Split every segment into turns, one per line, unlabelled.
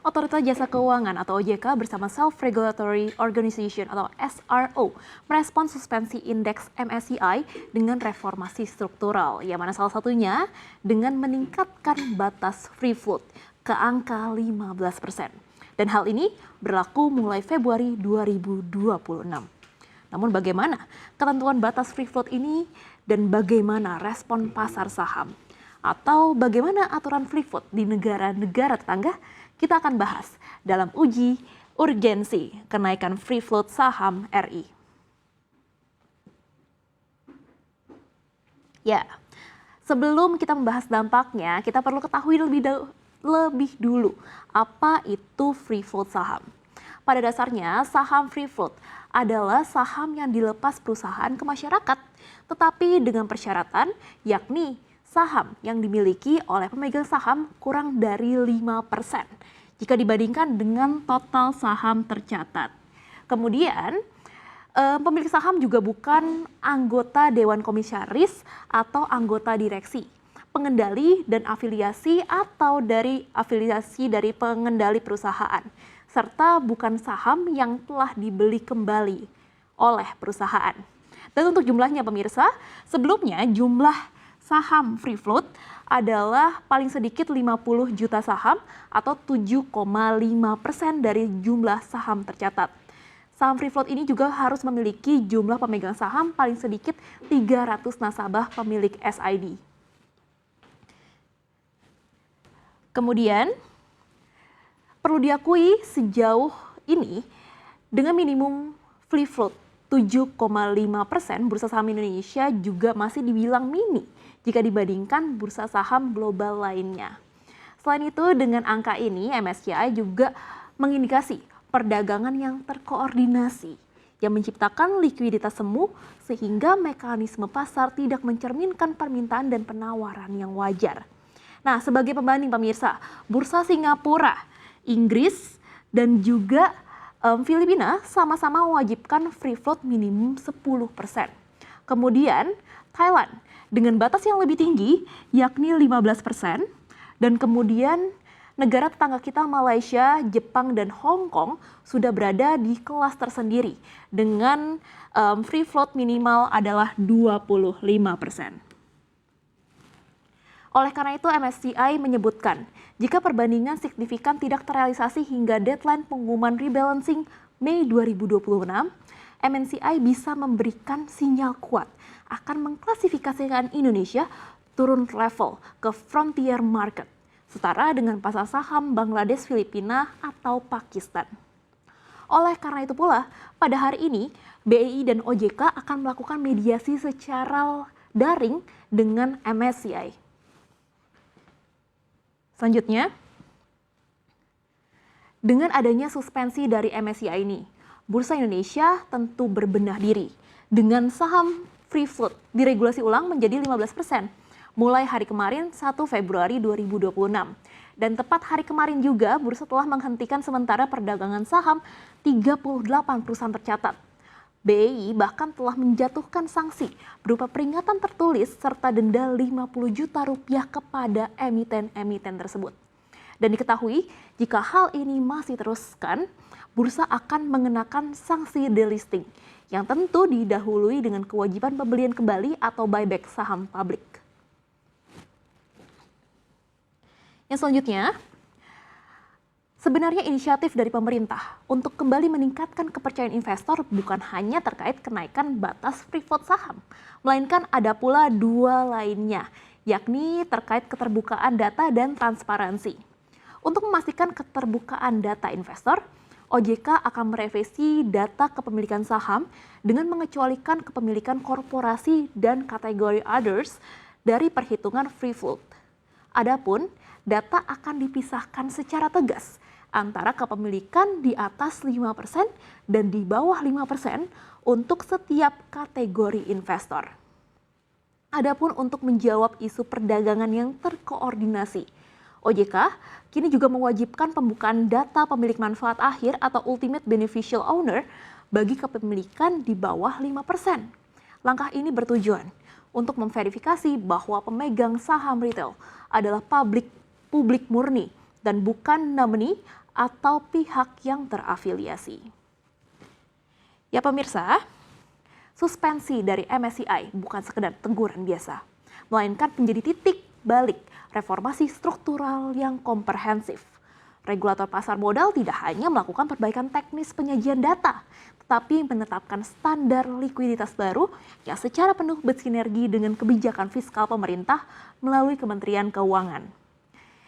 Otoritas Jasa Keuangan atau OJK bersama Self-Regulatory Organization atau SRO merespons suspensi indeks MSCI dengan reformasi struktural, yang mana salah satunya dengan meningkatkan batas free float ke angka 15%. Dan hal ini berlaku mulai Februari 2026. Namun bagaimana ketentuan batas free float ini dan bagaimana respon pasar saham? Atau bagaimana aturan free float di negara-negara tetangga? Kita akan bahas dalam uji urgensi kenaikan free float saham RI. Ya, sebelum kita membahas dampaknya, kita perlu ketahui lebih dulu apa itu free float saham. Pada dasarnya, saham free float adalah saham yang dilepas perusahaan ke masyarakat, tetapi dengan persyaratan yakni saham yang dimiliki oleh pemegang saham kurang dari 5% jika dibandingkan dengan total saham tercatat. Kemudian, pemilik saham juga bukan anggota Dewan Komisaris atau anggota direksi, pengendali dan afiliasi atau dari afiliasi dari pengendali perusahaan, serta bukan saham yang telah dibeli kembali oleh perusahaan. Dan untuk jumlahnya pemirsa, sebelumnya jumlah saham free float adalah paling sedikit 50 juta saham atau 7,5% dari jumlah saham tercatat. Saham free float ini juga harus memiliki jumlah pemegang saham paling sedikit 300 nasabah pemilik SID. Kemudian, perlu diakui sejauh ini dengan minimum free float 7,5%, bursa saham Indonesia juga masih dibilang mini jika dibandingkan bursa saham global lainnya. Selain itu, dengan angka ini MSCI juga mengindikasi perdagangan yang terkoordinasi yang menciptakan likuiditas semu sehingga mekanisme pasar tidak mencerminkan permintaan dan penawaran yang wajar. Nah, sebagai pembanding pemirsa, bursa Singapura, Inggris, dan juga Filipina sama-sama mewajibkan free float minimum 10%. Kemudian Thailand dengan batas yang lebih tinggi yakni 15%, dan kemudian negara tetangga kita Malaysia, Jepang, dan Hong Kong sudah berada di kelas tersendiri dengan free float minimal adalah 25%. Oleh karena itu MSCI menyebutkan jika perbandingan signifikan tidak terrealisasi hingga deadline pengumuman rebalancing Mei 2026, MSCI bisa memberikan sinyal kuat akan mengklasifikasikan Indonesia turun level ke frontier market, setara dengan pasar saham Bangladesh, Filipina, atau Pakistan. Oleh karena itu pula, pada hari ini BEI dan OJK akan melakukan mediasi secara daring dengan MSCI. Selanjutnya, dengan adanya suspensi dari MSCI ini, Bursa Indonesia tentu berbenah diri dengan saham free float diregulasi ulang menjadi 15% mulai hari kemarin 1 Februari 2026. Dan tepat hari kemarin juga bursa telah menghentikan sementara perdagangan saham 38 perusahaan tercatat. BEI bahkan telah menjatuhkan sanksi berupa peringatan tertulis serta denda 50 juta rupiah kepada emiten-emiten tersebut. Dan diketahui jika hal ini masih teruskan, bursa akan mengenakan sanksi delisting yang tentu didahului dengan kewajiban pembelian kembali atau buyback saham publik. Yang selanjutnya, sebenarnya inisiatif dari pemerintah untuk kembali meningkatkan kepercayaan investor bukan hanya terkait kenaikan batas free float saham, melainkan ada pula dua lainnya, yakni terkait keterbukaan data dan transparansi. Untuk memastikan keterbukaan data investor, OJK akan merevisi data kepemilikan saham dengan mengecualikan kepemilikan korporasi dan kategori others dari perhitungan free float. Adapun, data akan dipisahkan secara tegas antara kepemilikan di atas 5% dan di bawah 5% untuk setiap kategori investor. Adapun untuk menjawab isu perdagangan yang terkoordinasi, OJK kini juga mewajibkan pembukaan data pemilik manfaat akhir atau ultimate beneficial owner bagi kepemilikan di bawah 5%. Langkah ini bertujuan untuk memverifikasi bahwa pemegang saham retail adalah publik murni dan bukan nominee atau pihak yang terafiliasi. Ya pemirsa, suspensi dari MSCI bukan sekedar teguran biasa, melainkan menjadi titik balik reformasi struktural yang komprehensif. Regulator pasar modal tidak hanya melakukan perbaikan teknis penyajian data, tetapi menetapkan standar likuiditas baru yang secara penuh bersinergi dengan kebijakan fiskal pemerintah melalui Kementerian Keuangan.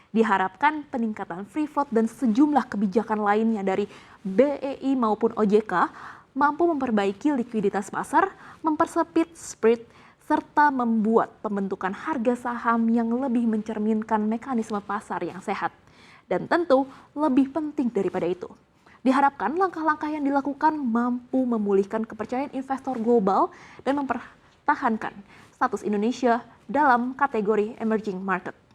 Diharapkan peningkatan free float dan sejumlah kebijakan lainnya dari BEI maupun OJK mampu memperbaiki likuiditas pasar, mempersempit spread, serta membuat pembentukan harga saham yang lebih mencerminkan mekanisme pasar yang sehat. Dan tentu lebih penting daripada itu, diharapkan langkah-langkah yang dilakukan mampu memulihkan kepercayaan investor global dan mempertahankan status Indonesia dalam kategori emerging market.